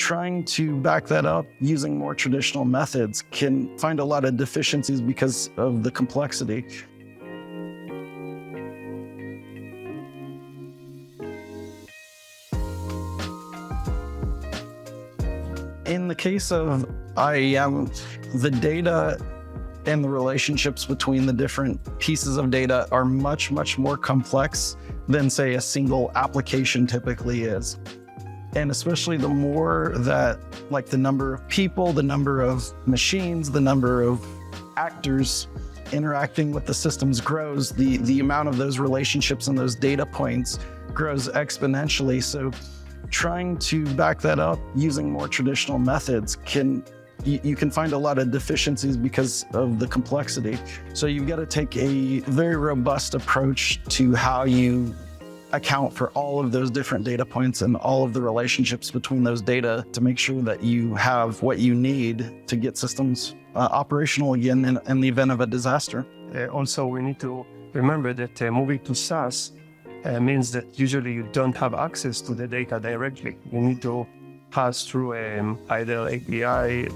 trying to back that up using more traditional methods can find a lot of deficiencies because of the complexity. In the case of IAM, the data and the relationships between the different pieces of data are much, much more complex than, say, a single application typically is. And especially the more that, like, the number of people, the number of machines, the number of actors interacting with the systems grows, the amount of those relationships and those data points grows exponentially. So trying to back that up using more traditional methods you can find a lot of deficiencies because of the complexity. So you've got to take a very robust approach to how you account for all of those different data points and all of the relationships between those data to make sure that you have what you need to get systems operational again in the event of a disaster. Also, we need to remember that moving to SaaS means that usually you don't have access to the data directly. You need to pass through either API,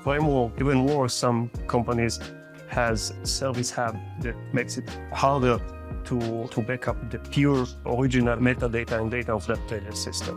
framework. Even worse, some companies has service hub that makes it harder to back up the pure original metadata and data of that system.